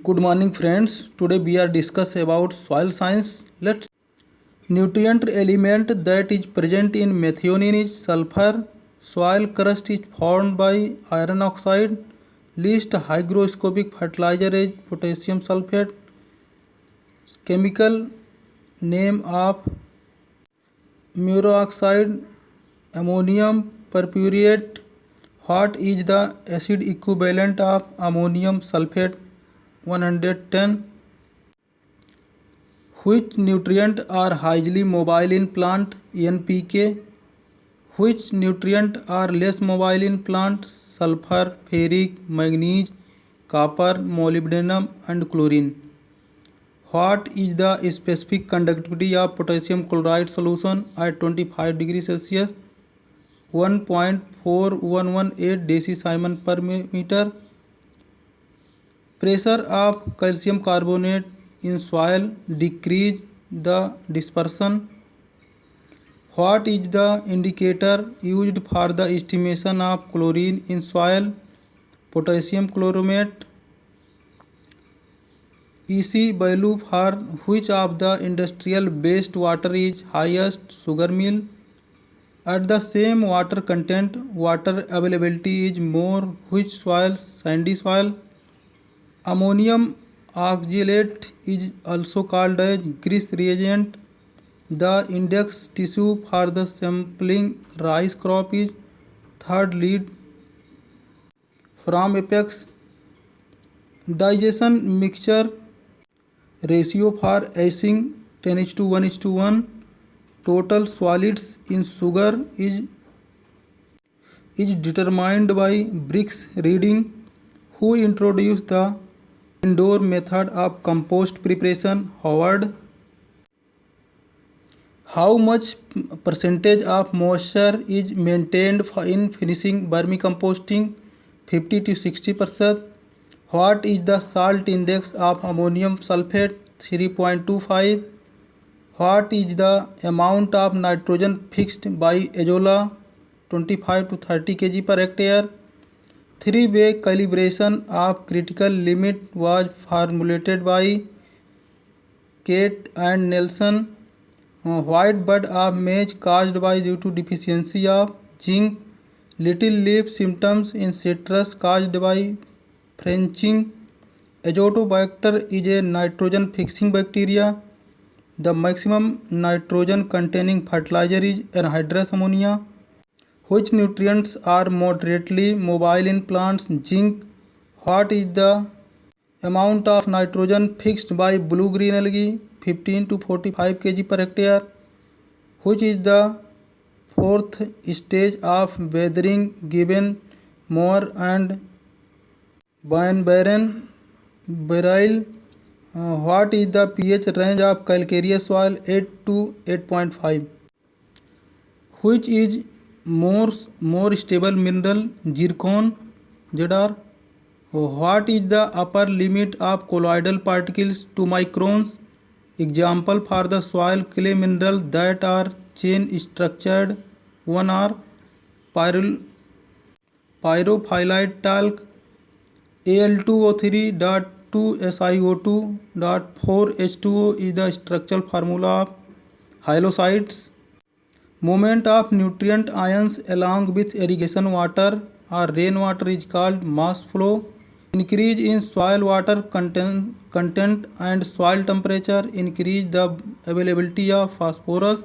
Good morning friends. Today we are discuss about soil science. Let's nutrient element that is present in methionine is sulfur. Soil crust is formed by iron oxide. Least hygroscopic fertilizer is potassium sulfate. Chemical name of muroxide ammonium perchlorate. What is the acid equivalent of ammonium sulfate 110? Which nutrient are highly mobile in plant? NPK. Which nutrient are less mobile in plant? Sulfur, ferric, manganese, copper, molybdenum and chlorine. What is the specific conductivity of potassium chloride solution at 25 degrees Celsius? 1.4118 decisiemens per meter. Pressure of calcium carbonate in soil decrease the dispersion. What is the indicator used for the estimation of chlorine in soil? Potassium chloromate. EC value for which of the industrial wastewater is highest? Sugar mill. At the same water content, water availability is more which soil? Sandy soil. Ammonium oxalate is also called as grease reagent. The index tissue for the sampling rice crop is third lead from apex. Digestion mixture ratio for acing 10:1:1. Total solids in sugar is determined by Brix reading. Who introduced the indoor method of compost preparation? Howard. How much percentage of moisture is maintained in finishing vermicomposting? 50 to 60%. What is the salt index of ammonium sulfate? 3.25. What is the amount of nitrogen fixed by azolla? 25 to 30 kg per hectare. Three-way calibration of critical limit was formulated by Kate and Nelson. White bud of maize caused by due to deficiency of zinc. Little leaf symptoms in citrus caused by frenching. Azotobacter is a nitrogen fixing bacteria. The maximum nitrogen containing fertilizer is anhydrous ammonia. Which nutrients are moderately mobile in plants? Zinc. What is the amount of nitrogen fixed by blue-green algae? 15 to 45 kg per hectare. Which is the fourth stage of weathering given Moore and Van Buren Beryl? What is the pH range of calcareous soil? 8 to 8.5. Which is more stable mineral? Zircon. Zr. What is the upper limit of colloidal particles? 2 microns. Example for the soil clay minerals that are chain structured. 1 are pyrophyllite talc, Al2O3.2SiO2.4H2O is the structural formula of hyalosites. Movement of nutrient ions along with irrigation water or rainwater is called mass flow. Increase in soil water content and soil temperature increase the availability of phosphorus.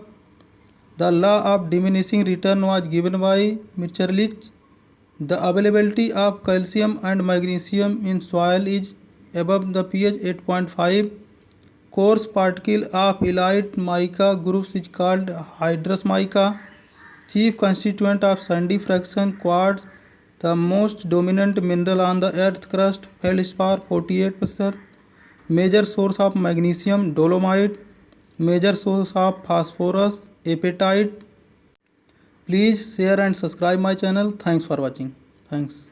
The law of diminishing return was given by Mitscherlich. The availability of calcium and magnesium in soil is above the pH 8.5. Coarse particle of elite mica groups is called hydrous mica. Chief constituent of sandy fraction quartz. The most dominant mineral on the earth crust, feldspar 48%. Major source of magnesium, dolomite. Major source of phosphorus, apatite. Please share and subscribe my channel. Thanks for watching. Thanks.